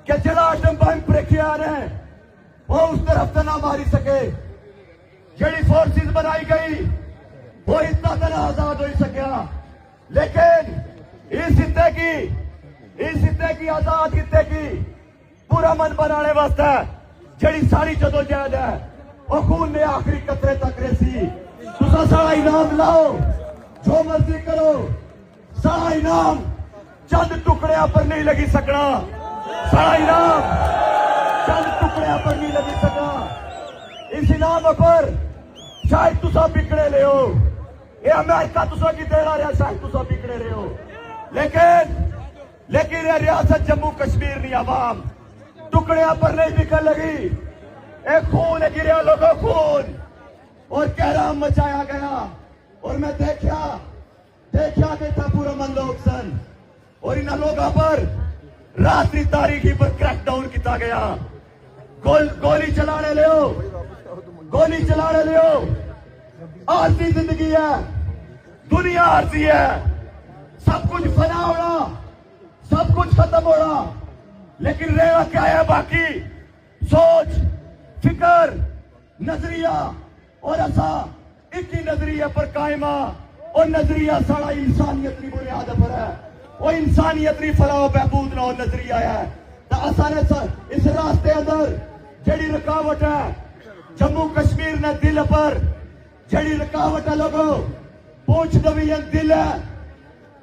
کہ جڑا آٹم بم پریکھے آ رہے ہیں وہ اس طرف تو نہ ماری سکے. جڑی فورسز بنائی گئی وہ اتنا تو نہ آزاد ہو سکیا. لیکن اس خطے کی آزاد خطے کی پورا من بنانے واسطے جڑی ساری جدوجہد ہے وہ خون نے آخری قطرے تک ریسی. تسا سارا انعام لاؤ، جو مرضی کرو، سارا انعام چند ٹکڑیاں پر نہیں لگی سکنا. سارا انعام چند ٹکڑیاں پر نہیں لگی سکنا. اس انعام پر شاید تسا بکڑے لے ہو، یہ امریکہ تسا کی دے رہا، شاید تسا بکڑے رہے ہو، لیکن یہ ریاست جموں کشمیر نہیں عوام ٹکڑیاں پر نہیں بکن لگی. ایک خون ہے گریا لوگوں خون اور کہرام مچایا گیا. اور میں دیکھا کہ تھا پورا من لوگ سن اور ان لوگوں پر راتری تاریخی پر کریک ڈاؤن کیتا گیا. گولی چلانے لے ہو. عارضی زندگی ہے، دنیا عارضی ہے، سب کچھ فنا ہونا، سب کچھ ختم ہونا، لیکن رہنا کیا ہے باقی؟ سوچ، فکر، نظریہ. اور ایسا ایک ہی نظریہ پر قائمہ اور نظریہ سارا انسانیت کی بنیاد پر ہے. وہ انسانیت کی فلاح و بہبود نہ نظریہ ہے. تو اصل اس راستے اندر جڑی رکاوٹ ہے جموں کشمیر نے دل پر جڑی رکاوٹ ہے لوگوں پونچھ ڈویژن دل ہے.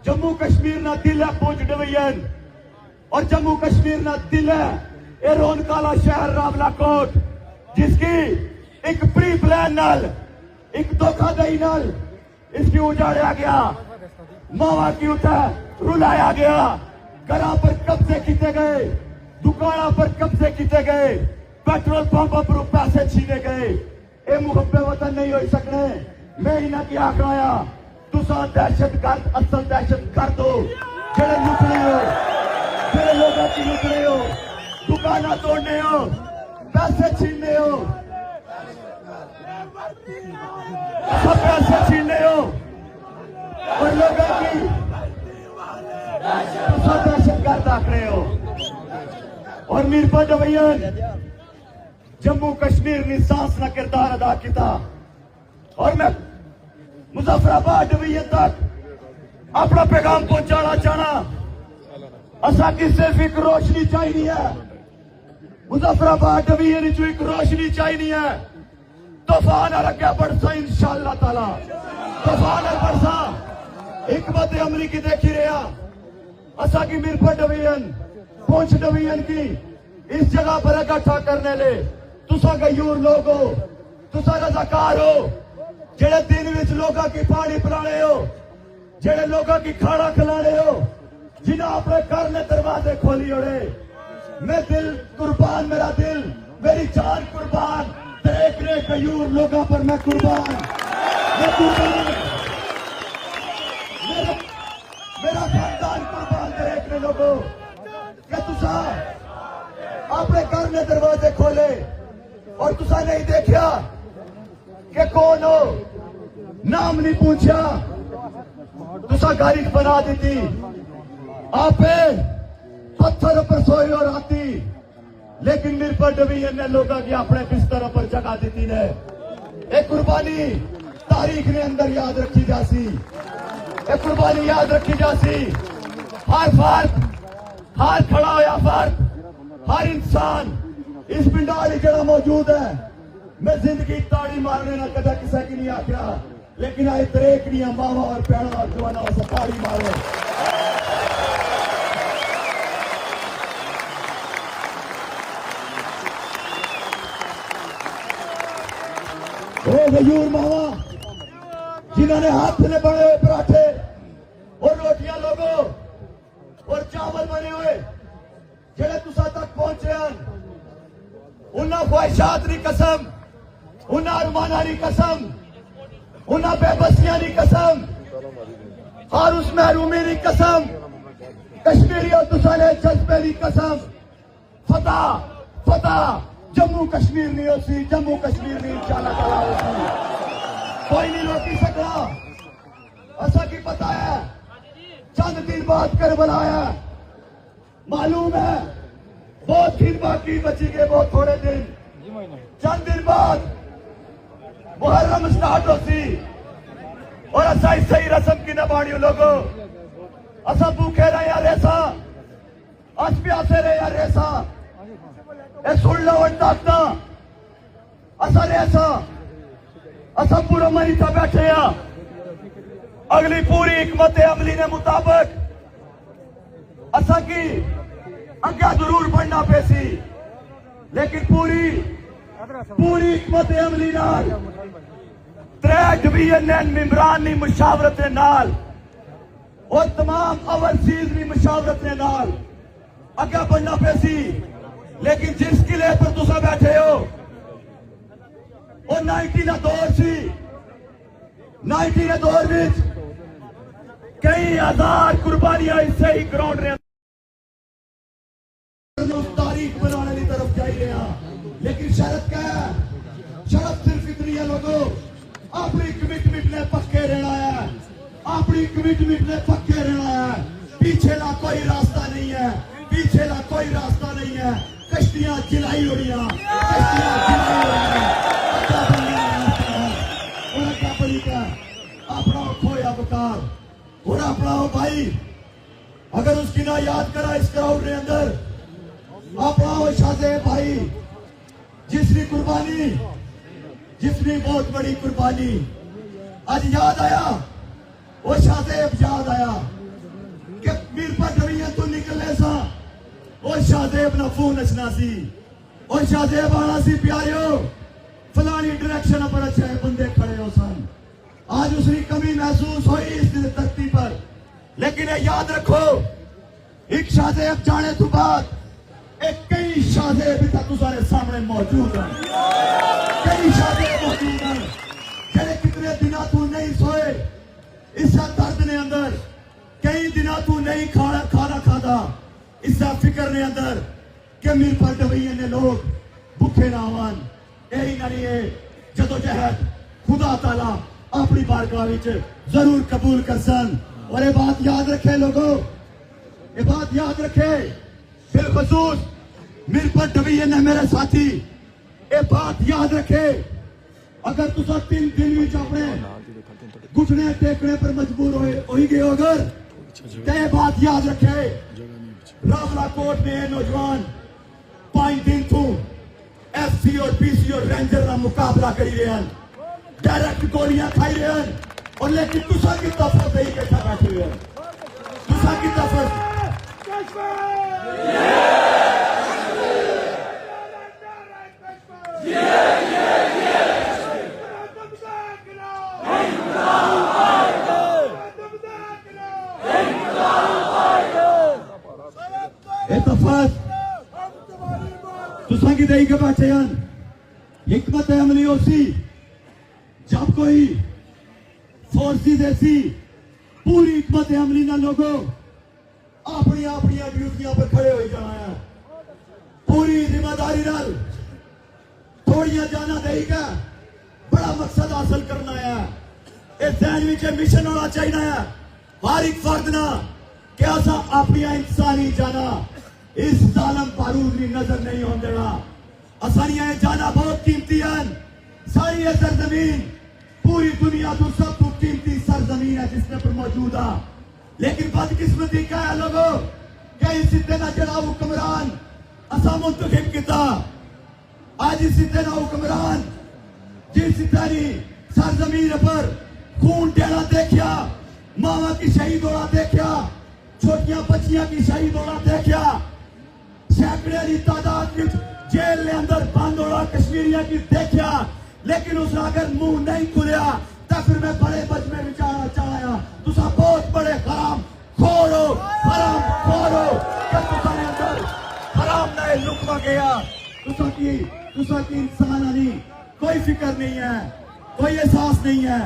جموں کشمیر نہ دل ہے پونچھ ڈویژن، اور جموں کشمیر نہ دل ہے اے رونکالا شہر راولا کوٹ، جس کی ایک پری پلان نال ایک دھوکہ دہی نال اس کی اجاڑیا گیا، ماوا کی اٹھا رلایا گیا، گھراں پر قبضے کیتے گئے، دکانوں پر قبضے کیتے گئے، پیٹرول پمپوں پر پیسے چھینے گئے. اے محب وطن نہیں ہوئی سکنے. میں انہاں کی آکھایا تساں دہشت گرد اصل دہشت گرد ہو جڑے لٹ رہے ہو، جڑے لوگوں کی لٹ رہے ہو، دکاناں توڑنے ہو، پیسے چھیننے ہو، سب پیسے چھیننے ہو اور لوگوں کی تساں دہشت گرد آکھ رہے ہو. اور میرپور ڈویژن جموں کشمیر نے سانس نہ کردار ادا کیتا. اور میں مظفر آباد ڈویژن تک اپنا پیغام پہنچانا چاہنا. اسا کی صرف ایک روشنی چاہیے ہے، مظفر آباد ڈویژن جو ایک روشنی چاہیے ہے. طوفان رکھا برسا انشاءاللہ تعالی، طوفان برسا حکمت عملی کی دیکھی رہا. اسا کی میرپور ڈویژن پونچھ ڈویژن کی اس جگہ پر اکٹھا کرنے لے تسا غیور لوگ ہو، تسا رضاکار ہو، جڑے دن وچ لوگاں کی پانی پلانے ہو، جڑے لوگاں کی کھانا کھلانے ہو، جنہاں اپنے گھر نے دروازے کھولی ہوڑے. میں دل قربان، میرا دل، میری جان قربان، دیکھنے غیور لوگوں پر میں قربان، میرا خاندان قربان. دیکھنے لوگوں کہ تسا اپنے گھر نے دروازے کھولے اور تسا نہیں دیکھا کہ کون ہو، نام نہیں پوچھا، تسا گاڑی بنا دیتی، آپ پتھر پر سوئی اور آتی. لیکن میرپور ڈویژن نے لوگوں کی اپنے بستروں پر جگہ دیتی نے. ایک قربانی تاریخ نے اندر یاد رکھی جاسی، ایک قربانی یاد رکھی جاسی. ہر فرد، ہر کھڑا ہوا فرد، ہر انسان اس پنڈال جڑا موجود ہے، میں زندگی تاڑی مارنے نہ کدا کسی کی نہیں آکھیا، لیکن آئے تریک نہیں ماوا اور پیڑا اور جوانا سے تاڑی مارے. وہ غیور ماوا جنہوں نے ہاتھ میں بڑے ہوئے پراٹھے اور روٹیاں لوگوں اور چاول بنے ہوئے جڑے تسا تک پہنچے ہیں، انہاں خواہشات دی قسم، انہاں ارماناں دی قسم، انہاں بے بسیاں دی قسم اور اس محرومی دی قسم، کشمیری اور تسا نے جذبے دی قسم. فتح فتح جموں کشمیر نہیں ہوسی، جموں کشمیر نہیں انشاءاللہ تعالیٰ ہوسی. کوئی نہیں روکی سکتا. ایسا کی پتا ہے چند دن بعد کربلا ہے، معلوم ہے بہت دن باقی بچی گئے، بہت تھوڑے دن، چند دن بعد محرم سٹارٹ ہو سی اور اسا اس صحیح رسم کی نباڑیوں لوگوں اسا بھوکے رہے یا ریسا اس پیاسے رہے یا ریسا اے سن لو اٹھاکتا اسا ریسا اسا پورا مریتا بیٹھے یا اگلی پوری حکمت عملی نے مطابق اسا کی اگیا ضرور بڑھنا پیسی لیکن پوری حکمت عملی نال ترے ڈویژن ممبران نی مشاورت نال اور تمام اوورسیز نی مشاورت نال اگیا بڑھنا پیسی لیکن جس قلعے پر تسا بیٹھے ہو اور 90 کا دور سی 90 کے دور وچ کئی ہزار قربانیاں اس سے ہی گراؤنڈ رہے تاریخ بنانے کی طرف جائی رہے ہیں لیکن شرط کیا ہے؟ شرط صرف اتنی ہے لوگوں اپنی کمٹمنٹ نے پکے رہنا ہے، اپنی کمٹمنٹ نے پکے رہنا ہے، پیچھے کا کوئی راستہ نہیں ہے، پیچھے کا کوئی راستہ نہیں ہے، کشتیاں چلائی اڑیاں کشتیاں چلائی اڑیاں کیا پڑی کا اپنا کھویا بکار اور اپنا ہو بھائی اگر اس کی نہ یاد کرا اس کراؤڈ نے اندر اپنا ہو شاہزیب بھائی جس نے قربانی جس نے بہت بڑی قربانی آج یاد آیا وہ شاہزیب یاد آیا کہ میر پر ڈویاں تو نکلنے سا وہ شاہزیب نہ فون نچنا سی وہ شاہزیب آنا سی پیاریو فلانی ڈائریکشن پر اچھے بندے کھڑے ہو سن آج اس کی کمی محسوس ہوئی اس دھرتی پر لیکن یاد رکھو ایک شاہزیب جانے تو بعد ایک کئی شاہزیب تک تمہارے سامنے موجود ہیں، کئی شاہزیب موجود ہیں جنہیں کتنے دنوں تو نہیں سوئے اس درد نے اندر کئی دنوں تو نہیں کھانا کھادا اس فکر نے اندر کہ میر پر ڈویاں نے لوگ بھوکے نہ ہوان یہی نہیں ہے جدوجہد خدا تعالی اپنی بارگاہ وچ ضرور قبول کر سن اور یہ بات یاد رکھے لوگوں یہ بات یاد رکھے بالخصوص میر پر ڈویاں نے میرے ساتھی یہ بات یاد رکھے اگر تسا 3 دن وچ اپنے گھٹنے ٹیکنے پر مجبور ہوئی گئے اگر تو یہ بات یاد رکھے راولا کوٹ میں نوجوان 5 دن تو ایف سی اور پی سی اور رینجر کا مقابلہ کری رہے ہیں ڈائریکٹ گولیاں کھائی رہے ہیں اور لیکن تسا کی طرف سے ہی کٹھا بیٹھے ہوئے ہیں تسا کی طرف تسا کی دہی کے بیٹھے ہیں حکمت عملی ہو سی جب کوئی فورسز ایسی پوری حکمت عملی نہ لوگوں اپنی ڈیوٹیاں پر کھڑے ہوئی جانا ہے پوری ذمہ داری نال تھوڑیاں جانا دہی کا بڑا مقصد حاصل کرنا ہے اس ذہن وچ مشن ہونا چاہیے ہر ایک فرد نہ کہ اسا اپنی انسانی جانا اس ظالم بارود کی نظر نہیں ہون دینا اسانیاں جانا بہت قیمتی ہیں ساری یہ سرزمین پوری دنیا تو سب تو قیمتی سرزمین ہے جس نے پر موجود ہے لیکن بدقسمتی کا ہے لوگوں کہ اس دن جڑا حکمران اسا منتخب کیتا آج اس دن حکمران جس تیری سرزمین پر خون ٹیڑا دیکھیا ماما کی شہید ہونا دیکھیا چھوٹیاں بچیاں کی شہید ہونا دیکھیا سینکڑے کی تعداد جیل نے اندر بند ہونا کشمیریہ کی دیکھیا لیکن اس نے اگر منہ نہیں کھلیا تو پھر میں بڑے بجمے بچانا چاہیا تسا بہت بڑے حرام کھولو حرام کھولو کہ تسا نے اندر حرام نہ لکما گیا تسا کی انسانہ نہیں کوئی فکر نہیں ہے کوئی احساس نہیں ہے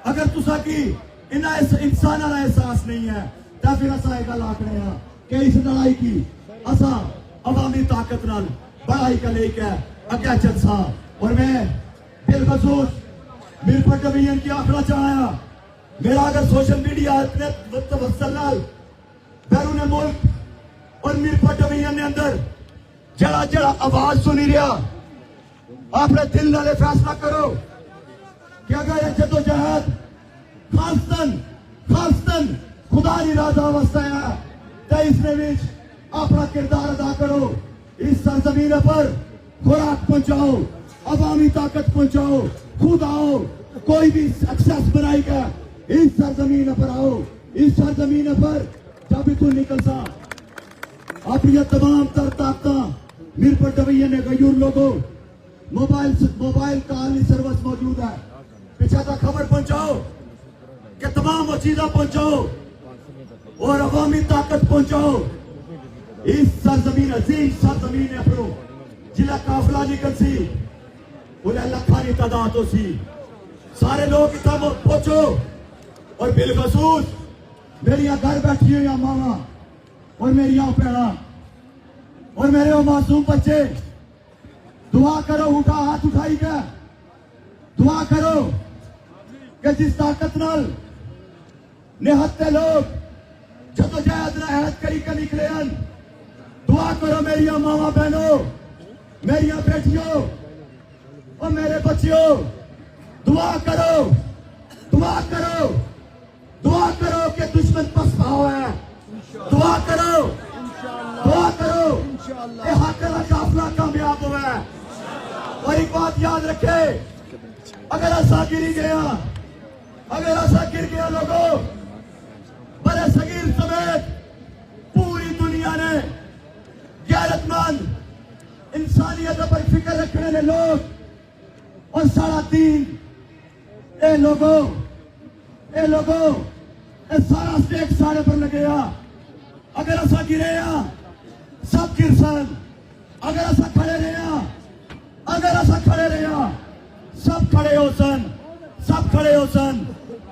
اگر تسا کی انسانہ نہ احساس نہیں ہے تو پھر اسا ایک گل آکھنے ہیں کہ اس لڑائی کی اسا عوامی طاقت نال بڑائی کا لے کے اگیا چلسا اور میں بالخصوص میر پر ڈویژن کی آخرا چاہایا میرا اگر سوشل میڈیا توسل نال بیرون ملک اور میر پر ڈویژن نے اندر جڑا جڑا آواز سنی رہا اپنے دل نالے فیصلہ کرو کہ اگر یہ جدوجہد خاصتن خدا دی راضا واسطے ہے تو اس نے وچ اپنا کردار ادا کرو. اس سرزمین پر خوراک پہنچاؤ, عوامی طاقت پہنچاؤ, خود آؤ, کوئی بھی ایکسیس بنائی گا اس سرزمین پر آؤ. اس سرزمین پر جب تو نکل سا اپنی تمام تر طاقتیں میر پر ڈبیے نے غیور لوگوں موبائل کال سروس موجود ہے, پیچھے تک خبر پہنچاؤ کہ تمام چیزیں پہنچاؤ اور عوامی طاقت پہنچاؤ. اس سرزمین عظیم سرزمین ہے پرو جلا قافلہ نکل سی انہیں لکھانی تعداد ہو سی سارے لوگ اتنا پہنچو. اور بالخصوص میری گھر بیٹھی ہوئی ماما اور میری پیڑا اور میرے وہ معصوم بچے دعا کرو, اٹھا ہاتھ اٹھائی گیا دعا کرو کہ جس طاقت نال نہتے لوگ جدوجہد نہایت کری کے نکلے ہیں, دعا کرو میری ماما بہنوں, میری بیٹیوں اور میرے بچیوں, دعا کرو دعا کرو دعا کرو کہ دشمن پسپاؤ ہے. دعا کرو دعا کرو کہ حق کا قافلہ کامیاب ہوا ہے. اور ایک بات یاد رکھے, اگر ایسا گر گیا لوگوں برے صغیر سمیت پوری دنیا نے غیرت مند انسانیت پر فکر رکھنے والے لوگ اور سارا دین اے لوگوں اے سارا سٹیک سارے پر لگیا. اگر ایسا گرے سب گر سن, اگر ایسا کھڑے رہا سب کھڑے ہو سن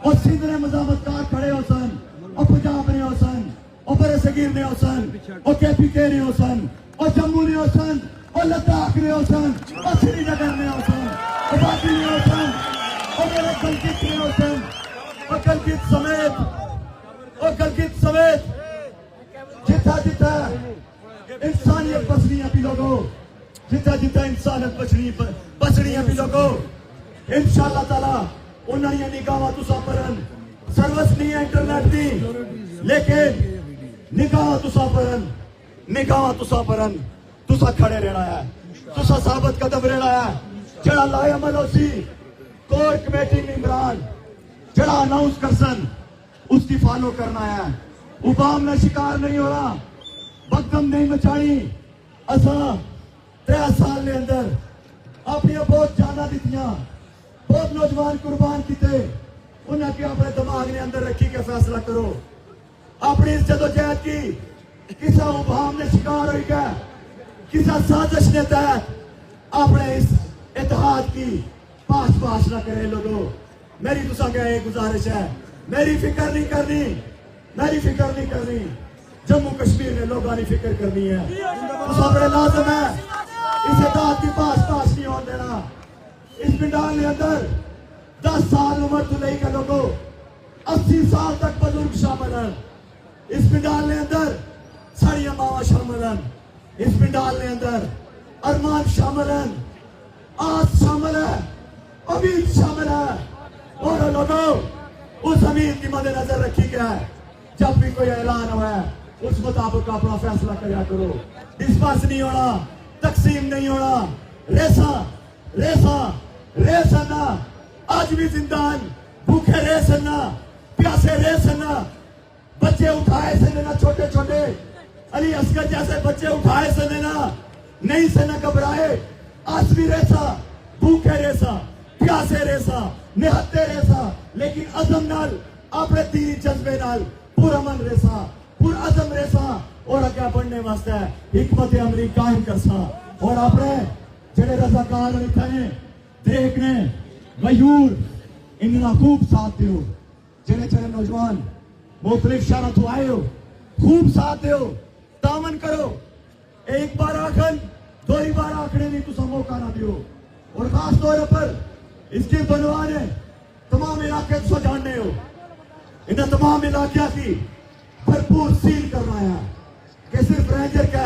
اور سندھ نے مزاحمت کار کھڑے ہو سن اور پنجاب نے ہو سن اور برے صغیر نے ہو سن اور کے پی کے نے ہو سن اور جموں نے ہو سن اور لداخ نے ہو سن اور سری نگر نے ہو سن اور باقی نے ہو سن اور میرے گلگت نے ہو سن اور گلگت سمیت جتھا انسانیت بچنی ہے بھی لوگوں, جتھا انسانیت بچنی ہے بھی لوگوں, انشاءاللہ تعالیٰ انہوں نے نگاہ تسا پرن سروس نہیں ہے انٹرنیٹ دی لیکن نگاہ تسا پرن تسا کھڑے رہنا ہے, تسا ثابت قدم رہنا ہے. جڑا لائے عمل ہو سی کور کمیٹی ممبران جڑا اناؤنس کرسن اس کی فالو کرنا ہے. عوام نے شکار نہیں ہونا, بدغم نہیں مچانی. اساں 3 سال کے اندر اپنی بہت جانا دیتیاں, بہت نوجوان قربان کیتے, انہیں کہ اپنے دماغ نے اندر رکھی کے فیصلہ کرو. اپنی اس جدوجہد کی کسا عوام نے شکار ہوئی گیا, کسا سازش نے تحت اپنے اس اتحاد کی پاش نہ کرے لوگوں. میری تسا کیا ایک گزارش ہے, میری فکر نہیں کرنی, جموں کشمیر نے لوگوں نے فکر کرنی ہے. تسا بڑے لازم ہے اس اتحاد کی پاش نہیں ہونے دینا. اس پنڈال کے اندر 10 سال عمر تو نہیں کے لوگوں 80 سال تک بزرگ شامل ہیں. اس پنڈال کے اندر ساڑیاں ماوا شامل ہیں. اس پنڈال کے اندر ارمان شامل ہیں, آس شامل ہے, امید شامل ہے. اور لوگوں اس امید کی مد نظر رکھی گیا ہے, جب بھی کوئی اعلان ہوا ہے اس مطابق اپنا فیصلہ کریا کرو. ڈسپرس نہیں ہونا, تقسیم نہیں ہونا. ریسا نہ آج بھی زندان بھوکے ریسنا, پیاسے ریسنا, بچے اٹھائے سے لینا, چھوٹے علی اصغر جیسے بچے اٹھائے سے لینا, نہیں سے نہ گھبرائے. آج بھی ریسا, بھوکے ریسا, پیاسے ریسا, نہتے ریسا, لیکن عزم نال اپنے دینی جذبے نال پرامن ریسا, پرعزم ریسا اور اگے بڑھنے واسطے حکمت عملی قائم کرسا. اور اپنے جڑے رضاکار لکھے دیکھنے غیور انہاں خوب ساتھ دیو. جڑے نوجوان مختلف شہروں تو آئے ہو خوب ساتھ دیو, تعاون کرو. ایک بار آخن دوری بار آخنے نہیں تو موقع نہ دیو. اور خاص طور پر اس کے بنوانے تمام علاقے کو جاننے ہو, انہیں تمام علاقہ کی بھرپور سیل کرنا ہے کہ صرف رینجر کا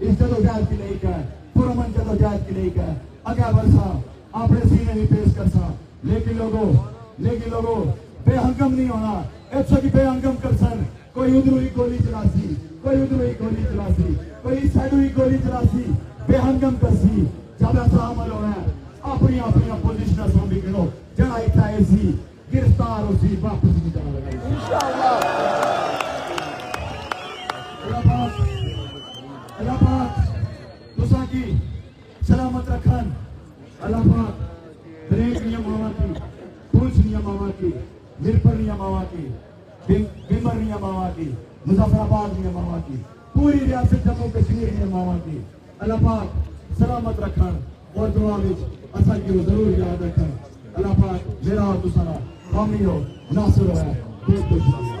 اس جدوجہد کی نہیں کہ پرامن جدوجہد کی نہیں کہ اگے برسا اپنے سینے نہیں پیش کر سا لیکن لوگوں بے ہنگم نہیں ہونا ایسا کی بے ہنگم کر سن کوئی ادھر ہی گولی چلاسی کوئی ادھر ہی گولی چلاسی کوئی اس سائڈ ہی گولی چلاسی بے ہنگم کرسی جب ایسا عمل ہونا ہے اپنی پوزیشن سامنے کرو جڑا اتنا ایسی گرفتار ہو سی واپس کی طرح لگائی اللہ پاک تساں کی سلامت رکھن اللہ پاک بریک نیا ماما کی پولیس نیا ماما کی مرپر نیا ماما کی بیمر نیا ماما کی مظفر آباد نیا ماما کی پوری ریاست جموں کشمیر نیا ماما کی اللہ پاک سلامت رکھن اور دعا وچ اساں کی ضرور یاد رکھن اللہ پاک میرا اور تساں حامی ہو ناصر ہے بہت بہت شکریہ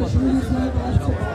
کشمیری صاحب